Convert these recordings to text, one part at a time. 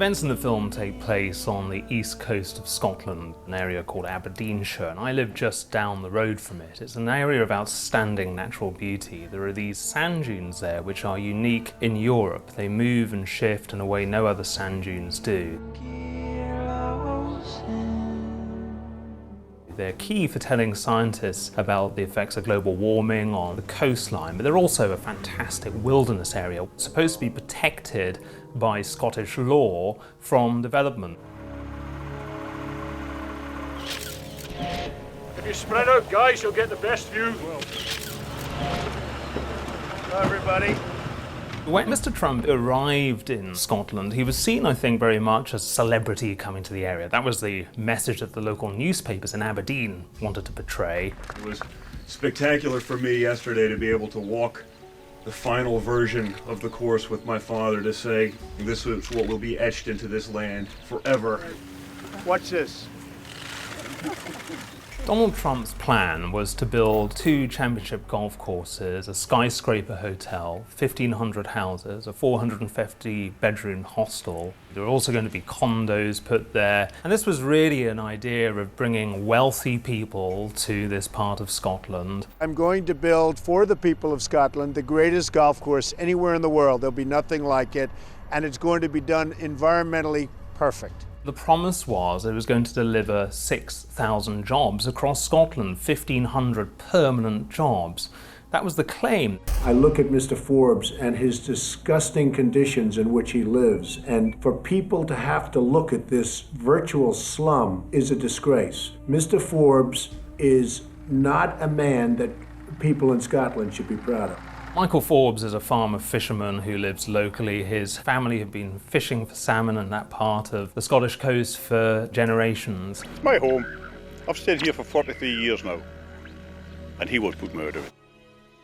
events in the film take place on the east coast of Scotland, an area called Aberdeenshire, and I live just down the road from it. It's an area of outstanding natural beauty. There are these sand dunes there which are unique in Europe. They move and shift in a way no other sand dunes do. They're key for telling scientists about the effects of global warming on the coastline, but they're also a fantastic wilderness area, supposed to be protected by Scottish law from development. If you spread out, guys, you'll get the best view. Hello, everybody. When Mr. Trump arrived in Scotland, he was seen, I think, very much as a celebrity coming to the area. That was the message that the local newspapers in Aberdeen wanted to portray. It was spectacular for me yesterday to be able to walk the final version of the course with my father, to say this is what will be etched into this land forever. Watch this. Donald Trump's plan was to build 2 championship golf courses, a skyscraper hotel, 1,500 houses, a 450-bedroom hostel. There were also going to be condos put there. And this was really an idea of bringing wealthy people to this part of Scotland. I'm going to build for the people of Scotland the greatest golf course anywhere in the world. There'll be nothing like it, and it's going to be done environmentally perfect. The promise was it was going to deliver 6,000 jobs across Scotland, 1,500 permanent jobs. That was the claim. I look at Mr. Forbes and his disgusting conditions in which he lives, and for people to have to look at this virtual slum is a disgrace. Mr. Forbes is not a man that people in Scotland should be proud of. Michael Forbes is a farmer fisherman who lives locally. His family have been fishing for salmon in that part of the Scottish coast for generations. It's my home. I've stayed here for 43 years now, and he won't put me out of it.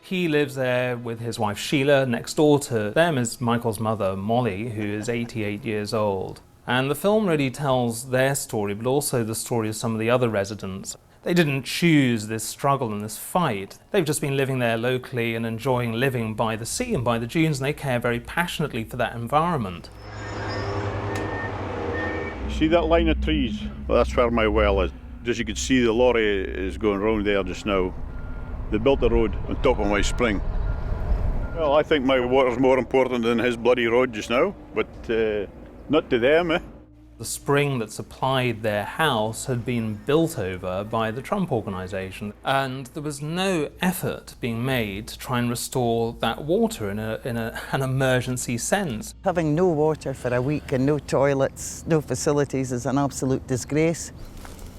He lives there with his wife Sheila. Next door to them is Michael's mother Molly, who is 88 years old. And the film really tells their story, but also the story of some of the other residents. They didn't choose this struggle and this fight. They've just been living there locally and enjoying living by the sea and by the dunes, and they care very passionately for that environment. See that line of trees? Well, that's where my well is. As you can see, the lorry is going round there just now. They built the road on top of my spring. Well, I think my water's more important than his bloody road just now, but not to them, eh? The spring that supplied their house had been built over by the Trump Organization, and there was no effort being made to try and restore that water in an emergency sense. Having no water for a week and no toilets, no facilities is an absolute disgrace.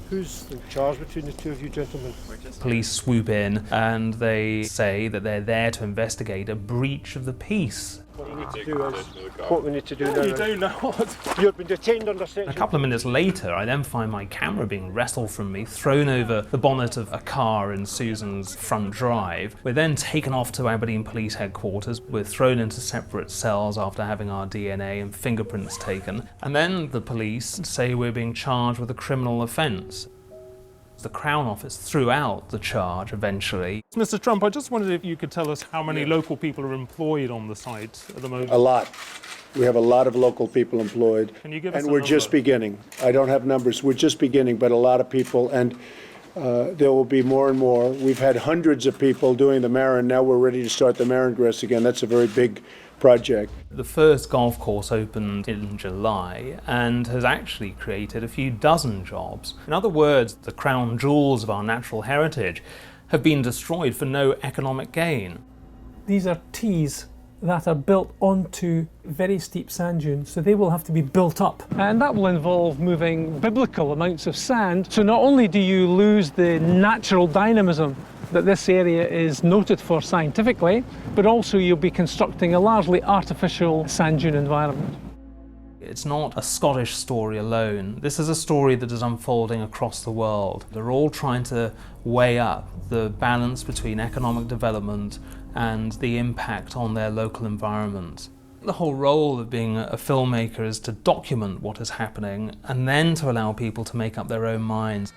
Who's in charge between the two of you gentlemen? Police swoop in and they say that they're there to investigate a breach of the peace. What we need to do is, what we need to do now. You do know what? You've been detained under section. A couple of minutes later, I then find my camera being wrestled from me, thrown over the bonnet of a car in Susan's front drive. We're then taken off to Aberdeen Police Headquarters. We're thrown into separate cells after having our DNA and fingerprints taken. And then the police say we're being charged with a criminal offence. The Crown Office threw out the charge eventually. Mr. Trump, I just wondered if you could tell us how many local people are employed on the site at the moment. A lot. We have a lot of local people employed. Can you give us and a we're number? just beginning. I don't have numbers. We're just beginning, but a lot of people, and there will be more and more. We've had hundreds of people doing the Marin. Now we're ready to start the Marin Grass again. That's a very big project. The first golf course opened in July and has actually created a few dozen jobs. In other words, the crown jewels of our natural heritage have been destroyed for no economic gain. These are tees that are built onto very steep sand dunes, so they will have to be built up. And that will involve moving biblical amounts of sand. So not only do you lose the natural dynamism that this area is noted for scientifically, but also you'll be constructing a largely artificial sand dune environment. It's not a Scottish story alone. This is a story that is unfolding across the world. They're all trying to weigh up the balance between economic development and the impact on their local environment. The whole role of being a filmmaker is to document what is happening and then to allow people to make up their own minds.